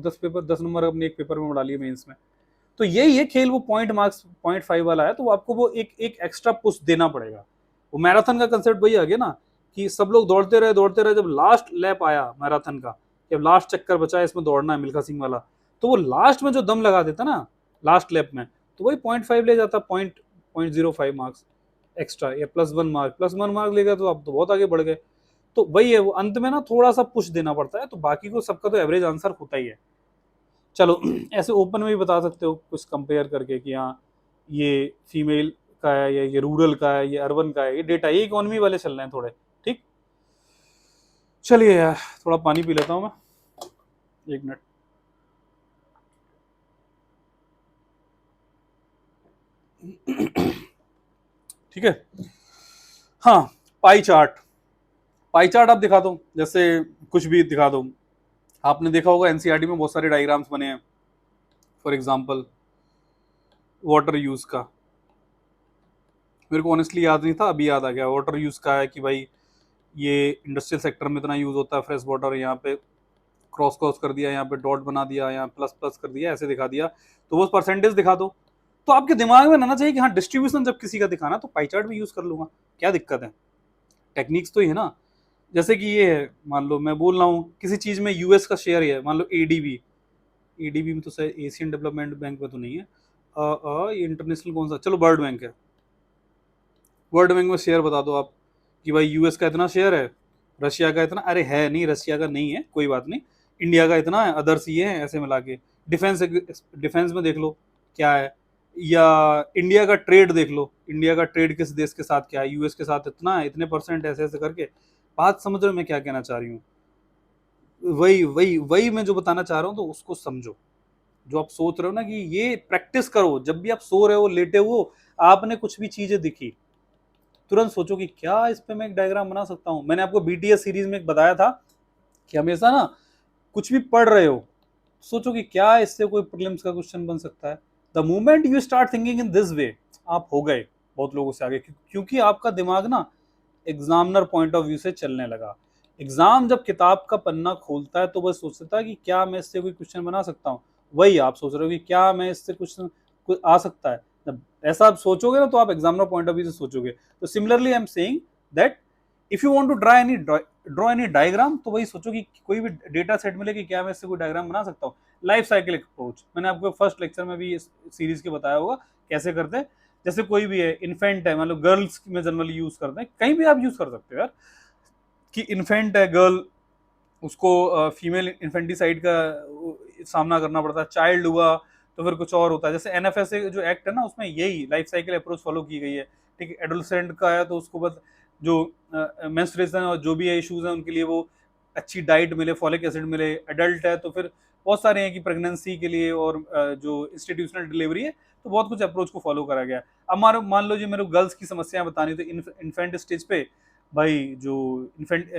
10 नंबर अपने एक पेपर में बढ़ा लिए मेंस में। तो यही है खेल, वो पॉइंट मार्क्स 0.5 वाला है, तो आपको वो एक एक एक्स्ट्रा पुश देना पड़ेगा। वो मैराथन का कंसेप्ट वही आ गया ना, कि सब लोग दौड़ते रहे, जब लास्ट लैप आया मैराथन का, जब लास्ट चक्कर बचा है इसमें दौड़ना है मिल्खा सिंह वाला, तो वो लास्ट में जो दम लगा देता ना लास्ट लैप में, तो वही 0.5 ले जाता, 0.05 मार्क्स एक्स्ट्रा, या +1 मार्क लेगा, तो आप तो बहुत आगे बढ़ गए। तो वही है, वो अंत में ना थोड़ा सा पुश देना पड़ता है, तो बाकी को सबका तो एवरेज आंसर होता ही है। चलो ऐसे ओपन में भी बता सकते हो कुछ कंपेयर करके कि हाँ ये फीमेल का है, या ये रूरल का है, ये अर्बन का है, ये डेटा, ये इकोनॉमी वाले चल रहे हैं थोड़े, ठीक। चलिए यार थोड़ा पानी पी लेता हूँ मैं, 1 मिनट। ठीक है, हाँ, पाई चार्ट, पाई चार्ट आप दिखा दो, जैसे कुछ भी दिखा दो। आपने देखा होगा एनसीईआरटी में बहुत सारे डायग्राम्स बने हैं, फॉर एग्जांपल वाटर यूज का, मेरे को ऑनेस्टली याद नहीं था, अभी याद आ गया। वाटर यूज का है कि भाई ये इंडस्ट्रियल सेक्टर में इतना यूज होता है फ्रेश वाटर, यहाँ पे क्रॉस क्रॉस कर दिया, यहाँ पे डॉट बना दिया, यहाँ प्लस प्लस कर दिया, ऐसे दिखा दिया, तो वो परसेंटेज दिखा दो। तो आपके दिमाग में आना चाहिए कि हाँ डिस्ट्रीब्यूशन जब किसी का दिखाना तो पाई चार्ट भी यूज कर लूंगा, क्या दिक्कत है। टेक्निक्स तो ही है ना। जैसे कि ये है, मान लो मैं बोल रहा हूँ किसी चीज में यूएस का शेयर है, मान लो एडीबी, एडीबी में तो शायद एशियन डेवलपमेंट बैंक में तो नहीं है, ये इंटरनेशनल कौन सा, चलो वर्ल्ड बैंक है। वर्ल्ड बैंक में शेयर बता दो आप कि भाई यूएस का इतना शेयर है, रशिया का इतना, अरे है नहीं रशिया का नहीं है, कोई बात नहीं, इंडिया का इतना है, अदर्स ये है, ऐसे मिला के। डिफेंस, डिफेंस में देख लो क्या है, या इंडिया का ट्रेड देख लो, इंडिया का ट्रेड किस देश के साथ क्या है, यूएस के साथ इतना है, इतने परसेंट, ऐसे ऐसे करके। बात समझ रहे हो मैं क्या कहना चाह रही हूँ। वही वही वही मैं जो बताना चाह रहा हूँ, तो उसको समझो। जो आप सोच रहे हो ना कि ये प्रैक्टिस करो, जब भी आप सो रहे हो, लेटे हो, आपने कुछ भी चीजें दिखी, तुरंत सोचो कि क्या इस पे मैं एक डायग्राम बना सकता हूँ। मैंने आपको बीटीएस सीरीज में एक बताया था कि हमेशा ना कुछ भी पढ़ रहे हो, सोचो कि क्या इससे कोई प्रीलिम्स का क्वेश्चन बन सकता है। The moment you start thinking in this way, आप हो गए बहुत लोगों से आगे, क्योंकि आपका दिमाग ना एग्जामिनर पॉइंट ऑफ व्यू से चलने लगा। एग्जाम जब किताब का पन्ना खोलता है तो बस सोचता है कि क्या मैं इससे कोई क्वेश्चन बना सकता हूँ, वही आप सोच रहे हो कि क्या मैं इससे क्वेश्चन आ सकता है। जब ऐसा आप सोचोगे ना तो आप एग्जामिनर पॉइंट ऑफ व्यू से सोचोगे। तो similarly I am saying that if you want to draw any diagram, तो वही सोचो कि कोई भी डेटा सेट मिले कि क्या मैं इससे कोई डायग्राम बना सकता हूँ। लाइफ साइकिल अप्रोच मैंने आपको फर्स्ट लेक्चर में भी इस सीरीज के बताया होगा कैसे करते हैं। जैसे कोई भी है, इन्फेंट है, मतलब गर्ल्स में जनरली यूज करते हैं, कहीं भी आप यूज कर सकते हो यार, कि इन्फेंट है गर्ल, उसको फीमेल इन्फेंटिसाइड का सामना करना पड़ता है, चाइल्ड हुआ तो फिर कुछ और होता है। जैसे एनएफएसए जो एक्ट है ना, उसमें यही लाइफ साइकिल अप्रोच फॉलो की गई है। ठीक है, एडोलसेंट का है तो उसको बस जो मेंस्ट्रुएशन और जो भी इश्यूज हैं उनके लिए वो अच्छी डाइट मिले, फॉलिक एसिड मिले। एडल्ट है तो फिर बहुत सारे हैं कि प्रेगनेंसी के लिए और जो इंस्टीट्यूशनल डिलीवरी है, तो बहुत कुछ अप्रोच को फॉलो करा गया। अब मान लो जी मेरे को गर्ल्स की समस्या बतानी, तो इन्फेंट स्टेज पे भाई जो इन्फेंट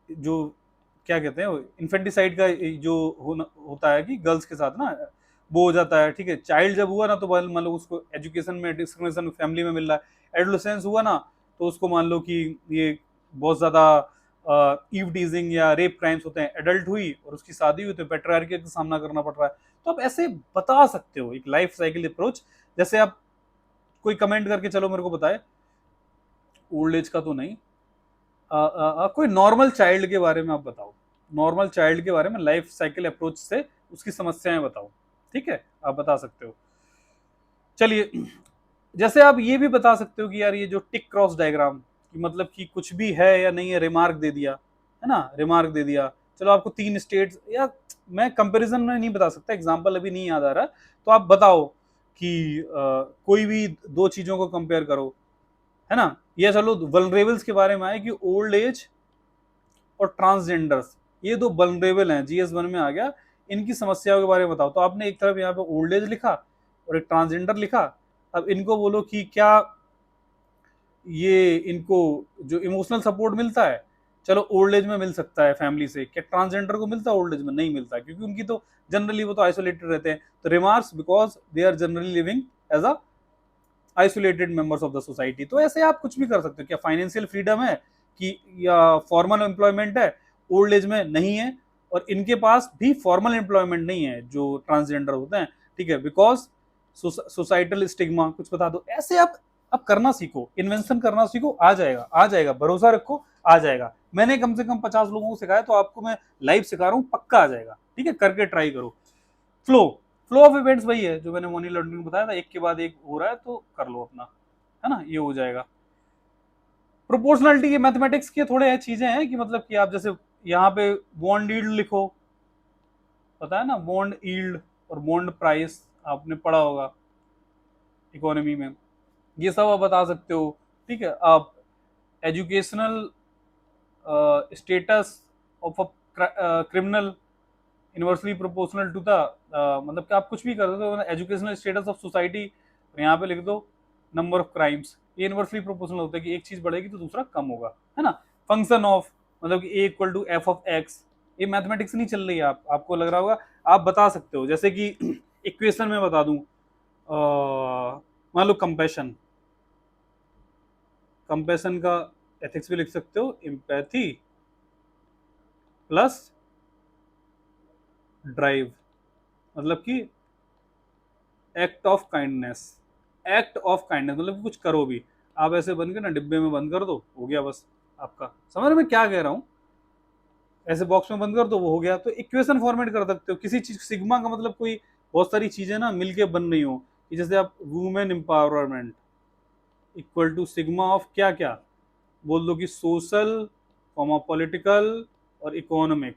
जो क्या कहते हैं इन्फेंटिसाइड का जो होता है कि गर्ल्स के साथ ना वो हो जाता है। ठीक है, चाइल्ड जब हुआ ना तो मान लो उसको एजुकेशन में डिस्क्रिमिनेशन फैमिली में मिल रहा है। एडोलेसेंस हुआ ना तो उसको मान लो कि ये बहुत ज्यादा ईव टीजिंग या रेप क्राइम्स होते हैं। एडल्ट हुई और उसकी शादी हुई तो पेट्रियार्की का सामना करना पड़ रहा है। तो आप ऐसे बता सकते हो एक लाइफ साइकिल अप्रोच। जैसे आप कोई कमेंट करके चलो मेरे को बताए, ओल्ड एज का तो नहीं, कोई नॉर्मल चाइल्ड के बारे में आप बताओ, नॉर्मल चाइल्ड के बारे में लाइफ साइकिल अप्रोच से उसकी समस्याएं बताओ। ठीक है, आप बता सकते हो। चलिए, जैसे आप ये भी बता सकते हो कि यार ये जो टिक क्रॉस डायग्राम कि मतलब कि कुछ भी है या नहीं है, रिमार्क दे दिया है ना, रिमार्क दे दिया। चलो आपको 3 स्टेट्स, या मैं कंपैरिजन में नहीं बता सकता, एग्जांपल अभी नहीं याद आ रहा, तो आप बताओ कि कोई भी 2 चीजों को कंपेयर करो, है ना। या चलो वल्नरेबल्स के बारे में आए कि ओल्ड एज और ट्रांसजेंडर्स, ये 2 वल्नरेबल हैं, GS1 में आ गया, इनकी समस्याओं के बारे में बताओ। तो आपने एक तरफ यहाँ पे ओल्ड एज लिखा और एक ट्रांसजेंडर लिखा। अब इनको बोलो कि क्या ये इनको जो इमोशनल सपोर्ट मिलता है, चलो ओल्ड एज में मिल सकता है फैमिली से, क्या ट्रांसजेंडर को मिलता है ओल्ड एज में? नहीं मिलता, क्योंकि उनकी तो जनरली वो तो आइसोलेटेड रहते हैं। तो remarks because they are generally living as a isolated members of the society. तो ऐसे आप कुछ भी कर सकते हो। क्या फाइनेंशियल फ्रीडम है कि या फॉर्मल एम्प्लॉयमेंट है, ओल्ड एज में नहीं है, और इनके पास भी फॉर्मल एम्प्लॉयमेंट नहीं है जो ट्रांसजेंडर होते हैं। ठीक है, बिकॉज सोसाइटल स्टिग्मा, कुछ बता दो। ऐसे आप करना सीखो, इन्वेंशन करना सीखो, आ जाएगा, आ जाएगा, भरोसा रखो, आ जाएगा। मैंने कम से कम 50 लोगों को सिखाया, तो आपको मैं लाइव सिखा रहा हूँ, पक्का आ जाएगा। ठीक है, करके ट्राई करो। फ्लो, फ्लो ऑफ इवेंट्स वही है जो मैंने मनी लॉन्ड्रिंग बताया था, एक के बाद एक हो रहा है तो कर लो अपना, है ना, ये हो जाएगा। प्रोपोर्शनलिटी के मैथमेटिक्स के थोड़े चीजें हैं कि मतलब कि आप जैसे यहाँ पे बॉन्ड यील्ड लिखो, पता है ना, बॉन्ड यील्ड और बॉन्ड प्राइस आपने पढ़ा होगा इकोनॉमी में, ये सब आप बता सकते हो। ठीक है, आप educational status of a criminal inversely proportional to the, मतलब कि आप कुछ भी कर दो, एजुकेशनल स्टेटस ऑफ सोसाइटी, यहाँ पे लिख दो नंबर ऑफ क्राइम्स, ये इनवर्सली प्रोपोर्शनल होता है कि एक चीज बढ़ेगी तो दूसरा कम होगा, है ना। फंक्शन ऑफ, मतलब कि A equal to F of X, ये मैथमेटिक्स नहीं चल रही है, आपको लग रहा होगा, आप बता सकते हो। जैसे कि इक्वेशन में बता दूं, मान लो कंपेशन, कंपैशन का एथिक्स भी लिख सकते हो, एम्पैथी प्लस ड्राइव, मतलब कि act of kindness, act of kindness मतलब कि कुछ करो भी। आप ऐसे बन के ना डिब्बे में बंद कर दो, हो गया बस आपका। समझ रहे मैं क्या कह रहा हूँ? ऐसे बॉक्स में बंद कर दो, वो हो गया। तो इक्वेशन फॉर्मेट कर सकते हो किसी चीज, सिग्मा का मतलब कोई बहुत सारी चीजें ना मिलके बन रही हो, कि जैसे आप women empowerment equal to sigma of क्या क्या बोल दो, कि सोशल कॉमा पॉलिटिकल और इकोनॉमिक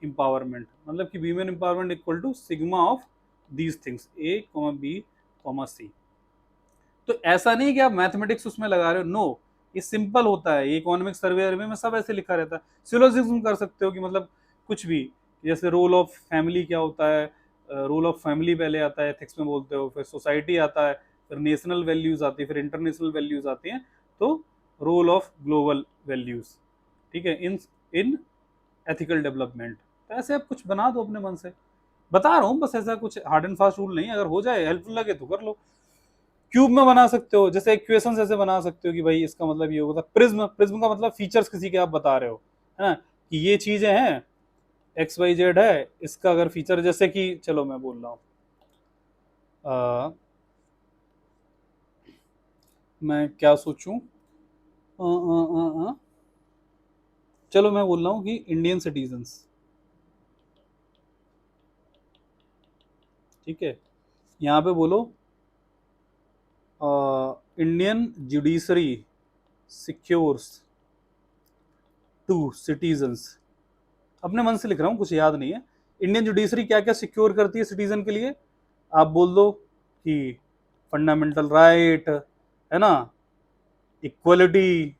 एम्पावरमेंट, मतलब कि women empowerment equal to sigma of these things A comma B comma C. तो ऐसा नहीं कि आप मैथमेटिक्स उसमें लगा रहे हो, नो, ये सिंपल होता है। ये इकोनॉमिक सर्वे में सब ऐसे लिखा रहता है। सिलोजिज्म कर सकते हो कि मतलब कुछ भी, जैसे रोल ऑफ फैमिली क्या होता है, रोल ऑफ फैमिली पहले आता है एथिक्स में बोलते हो, फिर सोसाइटी आता है, फिर नेशनल वैल्यूज आती है, फिर इंटरनेशनल वैल्यूज आती हैं, तो रोल ऑफ ग्लोबल वैल्यूज, ठीक है, इन इन एथिकल डेवलपमेंट। तो ऐसे आप कुछ बना दो अपने मन से, बता रहा हूँ बस, ऐसा कुछ हार्ड एंड फास्ट रूल नहीं, अगर हो जाए हेल्पफुल लगे तो कर लो। क्यूब में बना सकते हो, जैसे इक्वेशन ऐसे बना सकते हो कि भाई इसका मतलब ये होगा। प्रिज्म, प्रिज्म का मतलब फीचर्स किसी के आप बता रहे हो, है ना, कि ये चीजें हैं, एक्स वाई जेड है, इसका अगर फीचर, जैसे कि चलो मैं बोल रहा हूँ, मैं क्या सोचूं, चलो मैं बोल रहा हूँ कि इंडियन सिटीजन्स, ठीक है, यहाँ पे बोलो Indian judiciary secures to citizens. अपने मन से लिख रहा हूँ, कुछ याद नहीं है। इंडियन जुडिशरी क्या क्या सिक्योर करती है सिटीजन के लिए, आप बोल दो कि फंडामेंटल राइट, है ना, इक्वलिटी,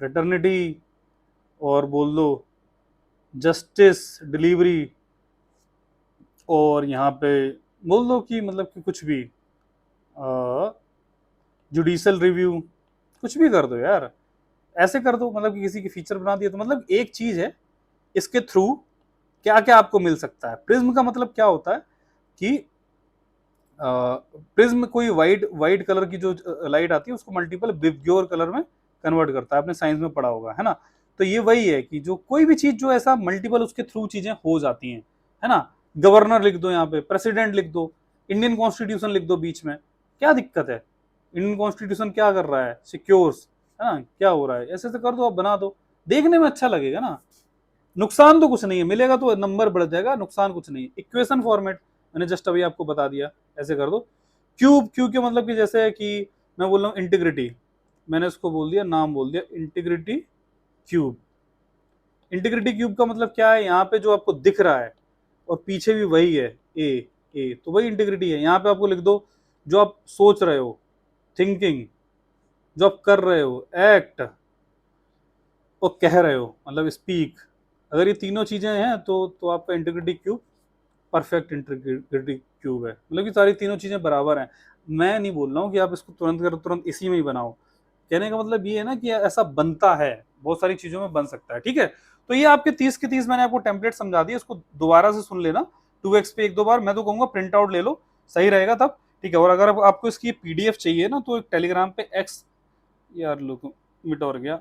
फ्रेटर्निटी, और बोल दो जस्टिस डिलीवरी, और यहाँ पे बोल दो कि मतलब कि कुछ भी जुडिशल रिव्यू, कुछ भी कर दो यार, ऐसे कर दो, मतलब कि किसी की फीचर बना दिया। तो मतलब एक चीज है, इसके थ्रू क्या क्या आपको मिल सकता है। प्रिज्म का मतलब क्या होता है कि प्रिज्म कोई वाइट वाइट कलर की जो लाइट आती है उसको मल्टीपल विबग्योर कलर में कन्वर्ट करता है, आपने साइंस में पढ़ा होगा, है ना। तो ये वही है कि जो कोई भी चीज जो ऐसा मल्टीपल उसके थ्रू चीजें हो जाती हैं, है ना। गवर्नर लिख दो, यहाँ पे प्रेसिडेंट लिख दो, इंडियन कॉन्स्टिट्यूशन लिख दो बीच में, क्या दिक्कत है। इंडियन कॉन्स्टिट्यूशन क्या कर रहा है, सिक्योर्स, है ना, क्या हो रहा है, ऐसे ऐसे कर दो, आप बना दो, देखने में अच्छा लगेगा ना। नुकसान तो कुछ नहीं है, मिलेगा तो नंबर बढ़ जाएगा, नुकसान कुछ नहीं है। इक्वेशन फॉर्मेट मैंने जस्ट अभी आपको बता दिया, ऐसे कर दो। क्यूब, क्यूब के मतलब कि जैसे कि मैं बोल रहा हूँ इंटीग्रिटी, मैंने उसको बोल दिया, नाम बोल दिया इंटीग्रिटी क्यूब। इंटीग्रिटी क्यूब का मतलब क्या है, यहाँ पे जो आपको दिख रहा है और पीछे भी वही है, ए तो वही इंटीग्रिटी है। यहाँ पे आपको लिख दो जो आप सोच रहे हो, थिंकिंग, जो आप कर रहे हो, एक्ट, और कह रहे हो मतलब स्पीक, अगर ये तीनों चीजें हैं तो आपका integrity cube perfect integrity cube है। मतलब कि सारी तीनों चीजें बराबर हैं। मैं नहीं बोल रहा हूँ कि आप इसको तुरंत करो, तुरंत इसी में ही बनाओ। कहने का मतलब ये है ना कि ऐसा बनता है, बहुत सारी चीजों में बन सकता है, ठीक है। तो ये आपके 30 के 30 मैंने आपको टेम्पलेट समझा दिया, इसको दोबारा से सुन लेना 2x पे एक दो बार। मैं तो कहूंगा प्रिंट आउट ले लो, सही रहेगा तब, ठीक है। और अगर आपको इसकी पीडीएफ चाहिए ना, तो एक टेलीग्राम पे एक्स, यार लो मिट और गया,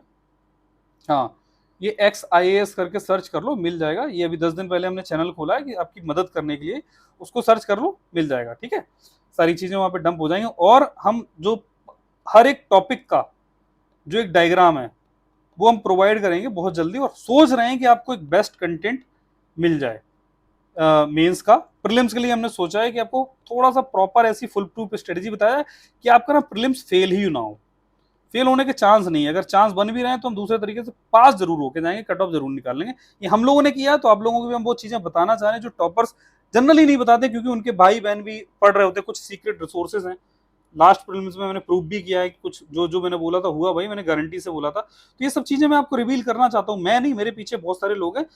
हाँ, ये XIAS करके सर्च कर लो, मिल जाएगा। ये अभी 10 दिन पहले हमने चैनल खोला है कि आपकी मदद करने के लिए, उसको सर्च कर लो, मिल जाएगा, ठीक है। सारी चीजें वहां पे डंप हो जाएंगी, और हम जो हर एक टॉपिक का जो एक डायग्राम है वो हम प्रोवाइड करेंगे बहुत जल्दी, और सोच रहे हैं कि आपको एक बेस्ट कंटेंट मिल जाए। मेंस का, प्रीलिम्स के लिए हमने सोचा है कि आपको थोड़ा सा प्रॉपर ऐसी फुल प्रूफ स्ट्रेटेजी बताया है कि आपका ना प्रीलिम्स फेल ही ना हो। फेल होने के चांस नहीं है, अगर चांस बन भी रहे हैं तो हम दूसरे तरीके से पास जरूर होके जाएंगे, कट ऑफ जरूर निकाल लेंगे। ये हम लोगों ने किया, तो आप लोगों को भी हम वो चीजें बताना चाह रहे हैं जो टॉपर्स जनरली नहीं बताते, क्योंकि उनके भाई बहन भी पढ़ रहे होते हैं, कुछ सीक्रेट रिसोर्सेज हैं। लास्ट प्रीलिम्स में मैंने प्रूव भी किया है कि कुछ जो जो मैंने बोला था हुआ, भाई मैंने गारंटी से बोला था। तो ये सब चीजें मैं आपको रिवील करना चाहता हूँ, मैं नहीं, मेरे पीछे बहुत सारे लोग हैं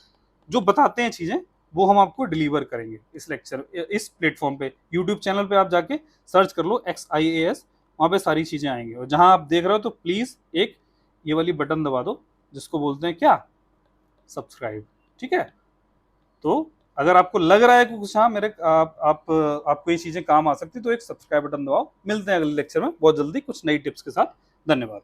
जो बताते हैं चीजें, वो हम आपको डिलीवर करेंगे इस लेक्चर, इस प्लेटफॉर्म पे। यूट्यूब चैनल पे आप जाके सर्च कर लो XIAS, वहाँ पे सारी चीजें आएंगी। और जहां आप देख रहे हो तो प्लीज एक ये वाली बटन दबा दो, जिसको बोलते हैं क्या, सब्सक्राइब, ठीक है। तो अगर आपको लग रहा है कि कुछ हाँ मेरे आपको ये चीजें काम आ सकती, तो एक सब्सक्राइब बटन दबाओ। मिलते हैं अगले लेक्चर में बहुत जल्दी कुछ नई टिप्स के साथ। धन्यवाद।